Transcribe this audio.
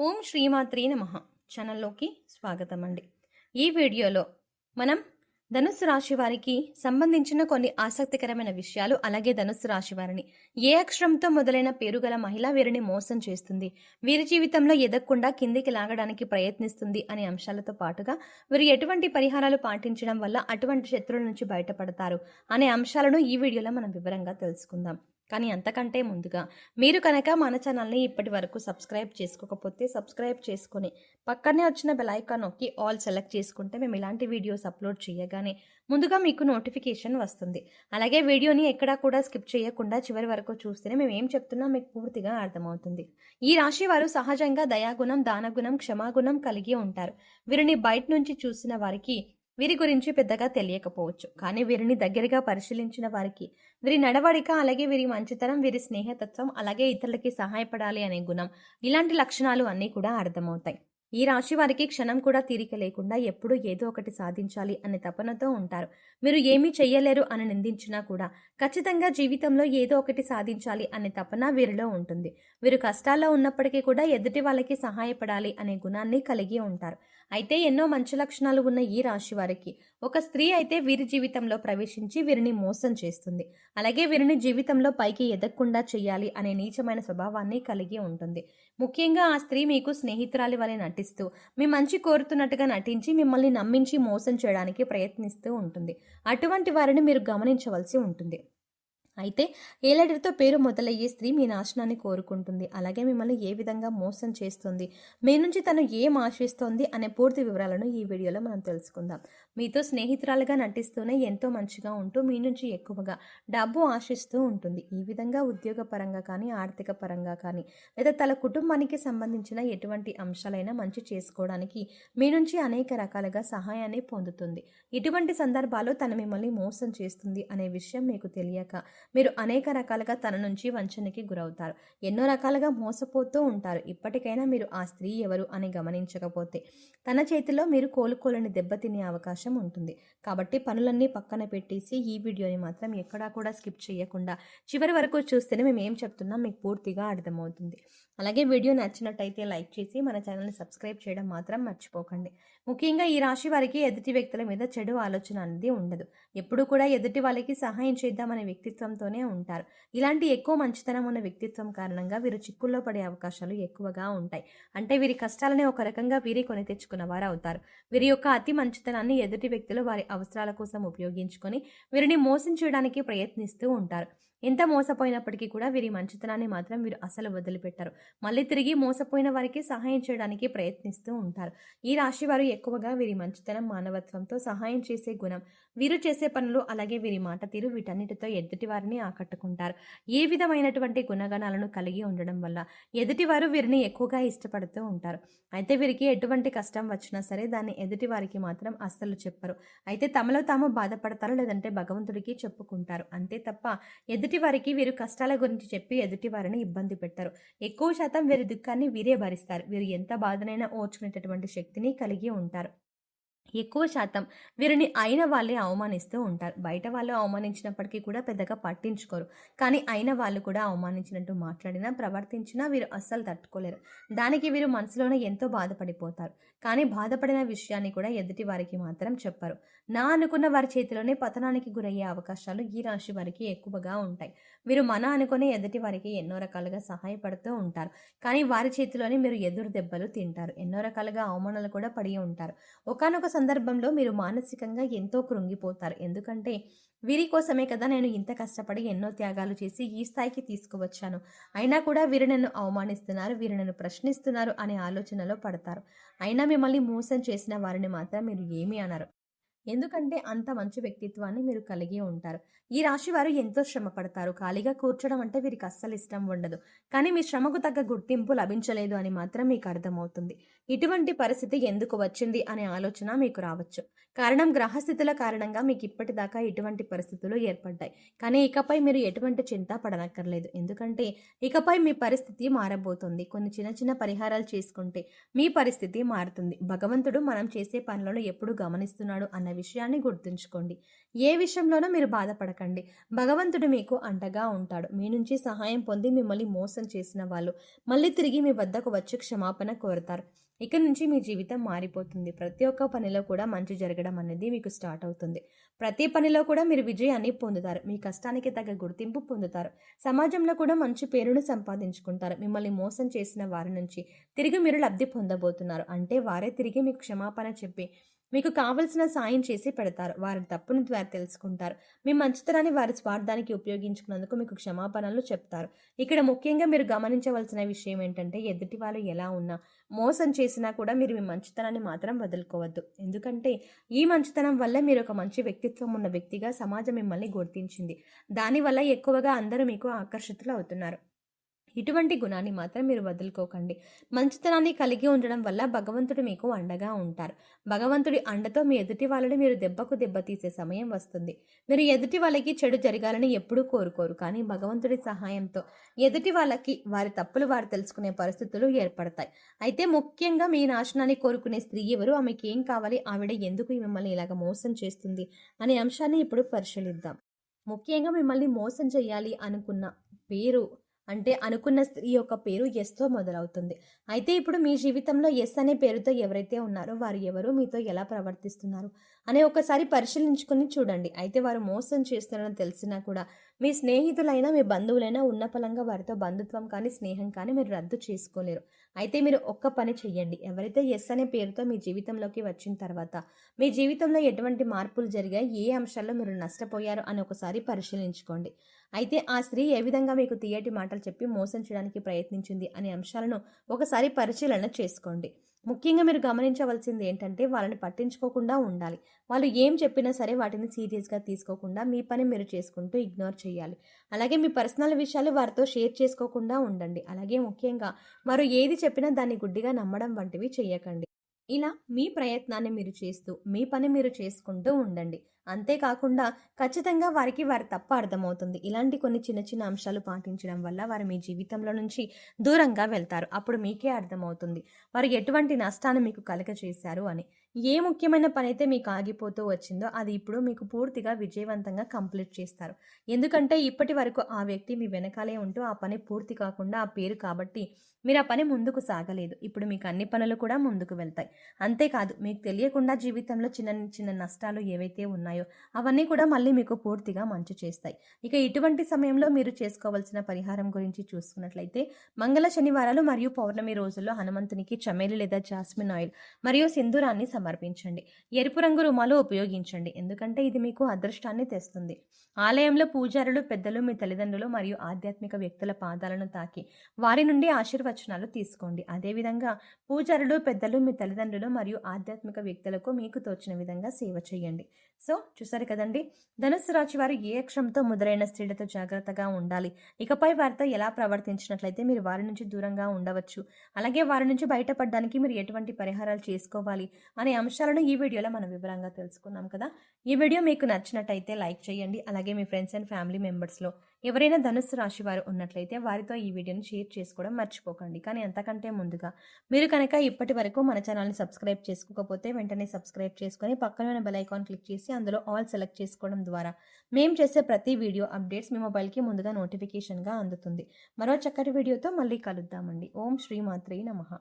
ఓం శ్రీమాత్రే నమః ఛానల్లోకి స్వాగతం అండి. ఈ వీడియోలో మనం ధనుస్సు రాశి వారికి సంబంధించిన కొన్ని ఆసక్తికరమైన విషయాలు, అలాగే ధనుస్సు రాశి వారిని ఏ అక్షరంతో మొదలైన పేరు గల మహిళ వీరిని మోసం చేస్తుంది, వీరి జీవితంలో ఎదగకుండా కిందికి లాగడానికి ప్రయత్నిస్తుంది అనే అంశాలతో పాటుగా వీరు ఎటువంటి పరిహారాలు పాటించడం వల్ల అటువంటి శత్రువుల నుంచి బయటపడతారు అనే అంశాలను ఈ వీడియోలో మనం వివరంగా తెలుసుకుందాం. కానీ అంతకంటే ముందుగా మీరు కనుక మన ఛానల్ని ఇప్పటి వరకు సబ్స్క్రైబ్ చేసుకోకపోతే సబ్స్క్రైబ్ చేసుకొని పక్కనే వచ్చిన బెల్ ఐకాన్ నొక్కి ఆల్ సెలెక్ట్ చేసుకుంటే మేము ఇలాంటి వీడియోస్ అప్లోడ్ చేయగానే ముందుగా మీకు నోటిఫికేషన్ వస్తుంది. అలాగే వీడియోని ఎక్కడా కూడా స్కిప్ చేయకుండా చివరి వరకు చూస్తేనే మేము ఏం చెప్తున్నా మీకు పూర్తిగా అర్థమవుతుంది. ఈ రాశి వారు సహజంగా దయాగుణం, దానగుణం, క్షమాగుణం కలిగి ఉంటారు. వీరిని బయట నుంచి చూసిన వారికి వీరి గురించి పెద్దగా తెలియకపోవచ్చు, కానీ వీరిని దగ్గరగా పరిశీలించిన వారికి వీరి నడవడిక, అలాగే వీరి మంచితనం, వీరి స్నేహతత్వం, అలాగే ఇతరులకి సహాయపడాలి అనే గుణం, ఇలాంటి లక్షణాలు అన్నీ కూడా అర్థమవుతాయి. ఈ రాశి వారికి క్షణం కూడా తీరిక లేకుండా ఎప్పుడూ ఏదో ఒకటి సాధించాలి అనే తపనతో ఉంటారు. మీరు ఏమీ చెయ్యలేరు అని నిందించినా కూడా ఖచ్చితంగా జీవితంలో ఏదో ఒకటి సాధించాలి అనే తపన వీరిలో ఉంటుంది. వీరు కష్టాల్లో ఉన్నప్పటికీ కూడా ఎదుటి వాళ్ళకి సహాయపడాలి అనే గుణాన్ని కలిగి ఉంటారు. అయితే ఎన్నో మంచి లక్షణాలు ఉన్న ఈ రాశి వారికి ఒక స్త్రీ అయితే వీరి జీవితంలో ప్రవేశించి వీరిని మోసం చేస్తుంది. అలాగే వీరిని జీవితంలో పైకి ఎదగకుండా చేయాలి అనే నీచమైన స్వభావాన్ని కలిగి ఉంటుంది. ముఖ్యంగా ఆ స్త్రీ మీకు స్నేహితురాలి వలె నటిస్తూ మీ మంచి కోరుతున్నట్టుగా నటించి మిమ్మల్ని నమ్మించి మోసం చేయడానికి ప్రయత్నిస్తూ ఉంటుంది. అటువంటి వారిని మీరు గమనించవలసి ఉంటుంది. అయితే ఏలడితో పేరు మొదలయ్యే స్త్రీ మీ నాశనాన్ని కోరుకుంటుంది. అలాగే మిమ్మల్ని ఏ విధంగా మోసం చేస్తుంది, మీ నుంచి తను ఏం ఆశిస్తోంది అనే పూర్తి వివరాలను ఈ వీడియోలో మనం తెలుసుకుందాం. మీతో స్నేహితురాలుగా నటిస్తూనే ఎంతో మంచిగా ఉంటూ మీ నుంచి ఎక్కువగా డబ్బు ఆశిస్తూ ఉంటుంది. ఈ విధంగా ఉద్యోగ పరంగా కానీ, ఆర్థిక పరంగా కానీ, లేదా తన కుటుంబానికి సంబంధించిన ఎటువంటి అంశాలైనా మంచి చేసుకోవడానికి మీ నుంచి అనేక రకాలుగా సహాయాన్ని పొందుతుంది. ఇటువంటి సందర్భాల్లో తను మిమ్మల్ని మోసం చేస్తుంది అనే విషయం మీకు తెలియక మీరు అనేక రకాలుగా తన నుంచి వంచనకి గురవుతారు. ఎన్నో రకాలుగా మోసపోతూ ఉంటారు. ఇప్పటికైనా మీరు ఆ స్త్రీ ఎవరు అని గమనించకపోతే తన చేతిలో మీరు కోలుకోలేని దెబ్బతినే అవకాశం ఉంటుంది. కాబట్టి పనులన్నీ పక్కన పెట్టేసి ఈ వీడియోని మాత్రం ఎక్కడా కూడా స్కిప్ చేయకుండా చివరి వరకు చూస్తేనే మేము ఏం చెప్తున్నాం మీకు పూర్తిగా అర్థమవుతుంది. అలాగే వీడియో నచ్చినట్టయితే లైక్ చేసి మన ఛానల్ని సబ్స్క్రైబ్ చేయడం మాత్రం మర్చిపోకండి. ముఖ్యంగా ఈ రాశి వారికి ఎదుటి వ్యక్తుల మీద చెడు ఆలోచన అనేది ఉండదు. ఎప్పుడు కూడా ఎదుటి వాళ్ళకి సహాయం చేద్దామనే వ్యక్తిత్వంతోనే ఉంటారు. ఇలాంటి ఎక్కువ మంచితనం ఉన్న వ్యక్తిత్వం కారణంగా వీరు చిక్కుల్లో పడే అవకాశాలు ఎక్కువగా ఉంటాయి. అంటే వీరి కష్టాలని ఒక రకంగా వీరి కొని తెచ్చుకున్న వారు అవుతారు. వీరి యొక్క అతి మంచితనాన్ని ఎదుటి వ్యక్తులు వారి అవసరాల కోసం ఉపయోగించుకొని వీరిని మోసం చేయడానికి ప్రయత్నిస్తూ ఉంటారు. ఎంత మోసపోయినప్పటికీ కూడా వీరి మంచితనాన్ని మాత్రం వీరు అసలు వదిలిపెట్టారు. మళ్ళీ తిరిగి మోసపోయిన వారికి సహాయం చేయడానికి ప్రయత్నిస్తూ ఉంటారు. ఈ రాశి వారు ఎక్కువగా వీరి మంచితనం, మానవత్వంతో సహాయం చేసే గుణం, వీరు చేసే పనులు, అలాగే వీరి మాట తీరు, వీటన్నిటితో ఎదుటి వారిని ఆకట్టుకుంటారు. ఏ విధమైనటువంటి గుణగణాలను కలిగి ఉండడం వల్ల ఎదుటివారు వీరిని ఎక్కువగా ఇష్టపడుతూ ఉంటారు. అయితే వీరికి ఎటువంటి కష్టం వచ్చినా సరే దాన్ని ఎదుటి వారికి మాత్రం అస్సలు చెప్పరు. అయితే తమలో తాము బాధపడతారు, లేదంటే భగవంతుడికి చెప్పుకుంటారు. అంతే తప్ప ఎదుటి వారికి వీరు కష్టాల గురించి చెప్పి ఎదుటి వారిని ఇబ్బంది పెట్టారు. ఎక్కువ శాతం వీరి దుఃఖాన్ని వీరే భరిస్తారు. వీరు ఎంత బాధనైనా ఓర్చుకునేటటువంటి శక్తిని కలిగి ఉంటారు. ఎక్కువ శాతం వీరిని అయిన వాళ్ళే అవమానిస్తూ ఉంటారు. బయట వాళ్ళు అవమానించినప్పటికీ కూడా పెద్దగా పట్టించుకోరు. కానీ అయిన వాళ్ళు కూడా అవమానించినట్టు మాట్లాడినా, ప్రవర్తించినా వీరు అస్సలు తట్టుకోలేరు. దానికి వీరు మనసులోనే ఎంతో బాధపడిపోతారు. కానీ బాధపడిన విషయాన్ని కూడా ఎదుటి వారికి మాత్రం చెప్పరు. నా అనుకున్న వారి చేతిలోనే పతనానికి గురయ్యే అవకాశాలు ఈ రాశి వారికి ఎక్కువగా ఉంటాయి. వీరు మన అనుకునే ఎదుటి వారికి ఎన్నో రకాలుగా సహాయపడుతూ ఉంటారు. కానీ వారి చేతిలోనే మీరు ఎదురు దెబ్బలు తింటారు. ఎన్నో రకాలుగా అవమానాలు కూడా పడి ఉంటారు. ఒకానొక సందర్భంలో మీరు మానసికంగా ఎంతో కృంగిపోతారు. ఎందుకంటే వీరి కోసమే కదా నేను ఇంత కష్టపడి ఎన్నో త్యాగాలు చేసి ఈ స్థాయికి తీసుకువచ్చాను, అయినా కూడా వీరు నన్ను అవమానిస్తున్నారు, వీరు నన్ను ప్రశ్నిస్తున్నారు అనే ఆలోచనలో పడతారు. అయినా మిమ్మల్ని మోసం చేసిన వారిని మాత్రం మీరు ఏమీ అనరు. ఎందుకంటే అంత మంచి వ్యక్తిత్వాన్ని మీరు కలిగి ఉంటారు. ఈ రాశి వారు ఎంతో శ్రమ పడతారు. ఖాళీగా కూర్చోడం అంటే వీరికి అస్సలు ఇష్టం ఉండదు. కానీ మీ శ్రమకు తగ్గ గుర్తింపు లభించలేదు అని మాత్రం మీకు అర్థమవుతుంది. ఇటువంటి పరిస్థితి ఎందుకు వచ్చింది అనే ఆలోచన మీకు రావచ్చు. కారణం గ్రహస్థితుల కారణంగా మీకు ఇప్పటిదాకా ఇటువంటి పరిస్థితులు ఏర్పడ్డాయి. కానీ ఇకపై మీరు ఎటువంటి చింత పడనక్కర్లేదు. ఎందుకంటే ఇకపై మీ పరిస్థితి మారబోతుంది. కొన్ని చిన్న చిన్న పరిహారాలు చేసుకుంటే మీ పరిస్థితి మారుతుంది. భగవంతుడు మనం చేసే పనులను ఎప్పుడు గమనిస్తున్నాడు అన్న అన్న విషయాన్ని గుర్తుంచుకోండి. ఏ విషయంలోనూ మీరు బాధపడకండి. భగవంతుడు మీకు అండగా ఉంటాడు. మీ నుంచి సహాయం పొంది మిమ్మల్ని మోసం చేసిన వాళ్ళు మళ్ళీ తిరిగి మీ వద్దకు వచ్చి క్షమాపణ కోరుతారు. ఇక నుంచి మీ జీవితం మారిపోతుంది. ప్రతి ఒక్క పనిలో కూడా మంచి జరగడం అనేది మీకు స్టార్ట్ అవుతుంది. ప్రతి పనిలో కూడా మీరు విజయాన్ని పొందుతారు. మీ కష్టానికి తగ్గ గుర్తింపు పొందుతారు. సమాజంలో కూడా మంచి పేరును సంపాదించుకుంటారు. మిమ్మల్ని మోసం చేసిన వారి నుంచి తిరిగి మీరు లబ్ధి పొందబోతున్నారు. అంటే వారే తిరిగి మీకు క్షమాపణ చెప్పి మీకు కావలసిన సాయం చేసి పెడతారు. వారి తప్పును వారు తెలుసుకుంటారు. మీ మంచితనాన్ని వారి స్వార్థానికి ఉపయోగించుకున్నందుకు మీకు క్షమాపణలు చెప్తారు. ఇక్కడ ముఖ్యంగా మీరు గమనించవలసిన విషయం ఏంటంటే, ఎదుటి వాళ్ళు ఎలా ఉన్నా మోసం చేసినా కూడా మీరు మీ మంచితనాన్ని మాత్రం వదులుకోవద్దు. ఎందుకంటే ఈ మంచితనం వల్ల మీరు ఒక మంచి వ్యక్తిత్వం ఉన్న వ్యక్తిగా సమాజం మిమ్మల్ని గుర్తించింది. దానివల్ల ఎక్కువగా అందరూ మీకు ఆకర్షితులు అవుతున్నారు. ఇటువంటి గుణాన్ని మాత్రం మీరు వదులుకోకండి. మంచితనాన్ని కలిగి ఉండడం వల్ల భగవంతుడు మీకు అండగా ఉంటారు. భగవంతుడి అండతో మీ ఎదుటి వాళ్ళని మీరు దెబ్బకు దెబ్బ తీసే సమయం వస్తుంది. మీరు ఎదుటి వాళ్ళకి చెడు జరగాలని ఎప్పుడూ కోరుకోరు. కానీ భగవంతుడి సహాయంతో ఎదుటి వాళ్ళకి వారి తప్పులు వారు తెలుసుకునే పరిస్థితులు ఏర్పడతాయి. అయితే ముఖ్యంగా మీ నాశనాన్ని కోరుకునే స్త్రీ ఎవరు, ఆమెకి ఏం కావాలి, ఆవిడ ఎందుకు మిమ్మల్ని ఇలాగ మోసం చేస్తుంది అనే అంశాన్ని ఇప్పుడు పరిశీలిద్దాం. ముఖ్యంగా మిమ్మల్ని మోసం చేయాలి అనుకున్న పేరు అంటే అనుకున్న స్త్రీ యొక్క పేరు ఎస్తో మొదలవుతుంది. అయితే ఇప్పుడు మీ జీవితంలో ఎస్ అనే పేరుతో ఎవరైతే ఉన్నారో వారు ఎవరు, మీతో ఎలా ప్రవర్తిస్తున్నారు అనే ఒకసారి పరిశీలించుకుని చూడండి. అయితే వారు మోసం చేస్తున్నారని తెలిసినా కూడా మీ స్నేహితులైనా మీ బంధువులైనా ఉన్న పలంగా వారితో బంధుత్వం కానీ స్నేహం కానీ మీరు రద్దు చేసుకోలేరు. అయితే మీరు ఒక్క పని చెయ్యండి. ఎవరైతే ఎస్ అనే పేరుతో మీ జీవితంలోకి వచ్చిన తర్వాత మీ జీవితంలో ఎటువంటి మార్పులు జరిగాయి, ఏ అంశాల్లో మీరు నష్టపోయారు అని ఒకసారి పరిశీలించుకోండి. అయితే ఆ స్త్రీ ఏ విధంగా మీకు తీయటి మాటలు చెప్పి మోసం చేయడానికి ప్రయత్నించింది అనే అంశాలను ఒకసారి పరిశీలన చేసుకోండి. ముఖ్యంగా మీరు గమనించవలసింది ఏంటంటే, వాళ్ళని పట్టించుకోకుండా ఉండాలి. వాళ్ళు ఏం చెప్పినా సరే వాటిని సీరియస్గా తీసుకోకుండా మీ పని మీరు చేసుకుంటూ ఇగ్నోర్ చేయాలి. అలాగే మీ పర్సనల్ విషయాలు వారితో షేర్ చేసుకోకుండా ఉండండి. అలాగే ముఖ్యంగా వారు ఏది చెప్పినా దాన్ని గుడ్డిగా నమ్మడం వంటివి చేయకండి. ఇలా మీ ప్రయత్నాన్ని మీరు చేస్తూ మీ పని మీరు చేసుకుంటూ ఉండండి. అంతేకాకుండా ఖచ్చితంగా వారికి వారి తప్పు అర్థమవుతుంది. ఇలాంటి కొన్ని చిన్న చిన్న అంశాలు పాటించడం వల్ల వారు మీ జీవితంలో నుంచి దూరంగా వెళ్తారు. అప్పుడు మీకే అర్థమవుతుంది వారు ఎటువంటి నష్టాన్ని మీకు కలుగచేశారు అని. ఏ ముఖ్యమైన పని అయితే మీకు ఆగిపోతూ వచ్చిందో అది ఇప్పుడు మీకు పూర్తిగా విజయవంతంగా కంప్లీట్ చేస్తారు. ఎందుకంటే ఇప్పటి వరకు ఆ వ్యక్తి మీ వెనకాలే ఉంటూ ఆ పని పూర్తి కాకుండా ఆ పేరు కాబట్టి మీరు ఆ పని ముందుకు సాగలేదు. ఇప్పుడు మీకు అన్ని పనులు కూడా ముందుకు వెళ్తాయి. అంతేకాదు మీకు తెలియకుండా జీవితంలో చిన్న చిన్న నష్టాలు ఏవైతే ఉన్నాయో అవన్నీ కూడా మళ్ళీ మీకు పూర్తిగా మంచి చేస్తాయి. ఇక ఇటువంటి సమయంలో మీరు చేసుకోవాల్సిన పరిహారం గురించి చూసుకున్నట్లయితే, మంగళ శనివారాలు మరియు పౌర్ణమి రోజుల్లో హనుమంతునికి చమేలి లేదా జాస్మిన్ ఆయిల్ మరియు సింధూరాన్ని సమర్పించండి. ఎరుపు రంగు రుమాలు ఉపయోగించండి. ఎందుకంటే ఇది మీకు అదృష్టాన్ని తెస్తుంది. ఆలయంలో పూజారులు పెద్దలు మీ తల్లిదండ్రులు మరియు ఆధ్యాత్మిక వ్యక్తుల పాదాలను తాకి వారి నుండి ఆశీర్వచనాలు తీసుకోండి. అదేవిధంగా పూజారులు పెద్దలు మీ తల్లిదండ్రులు మరియు ఆధ్యాత్మిక వ్యక్తులకు మీకు తోచిన విధంగా సేవ చేయండి. సో చూసారు కదండి, ధనుస్సు రాశి వారు ఏ అక్షరంతో మొదలైన స్త్రీలతో జాగ్రత్తగా ఉండాలి, ఇకపై వారితో ఎలా ప్రవర్తించినట్లయితే మీరు వారి నుంచి దూరంగా ఉండవచ్చు, అలాగే వారి నుంచి బయటపడడానికి మీరు ఎటువంటి పరిహారాలు చేసుకోవాలి అనే అంశాలను ఈ వీడియోలో మనం వివరంగా తెలుసుకున్నాం కదా. ఈ వీడియో మీకు నచ్చినట్టయితే లైక్ చేయండి. అలాగే మీ ఫ్రెండ్స్ అండ్ ఫ్యామిలీ మెంబర్స్లో ఎవరైనా ధనుస్సు రాశి వారు ఉన్నట్లయితే వారితో ఈ వీడియోని షేర్ చేసుకోవడం మర్చిపోకండి. కానీ అంతకంటే ముందుగా మీరు కనుక ఇప్పటి వరకు మన ఛానల్ని సబ్స్క్రైబ్ చేసుకోకపోతే వెంటనే సబ్స్క్రైబ్ చేసుకొని పక్కన బెల్ ఐకాన్ క్లిక్ చేసి అందులో ఆల్ సెలెక్ట్ చేసుకోవడం ద్వారా మేము చేసే ప్రతి వీడియో అప్డేట్స్ మీ మొబైల్కి ముందుగా నోటిఫికేషన్గా అందుతుంది. మరో చక్కటి వీడియోతో మళ్ళీ కలుద్దామండి. ఓం శ్రీ మాత్రే నమః.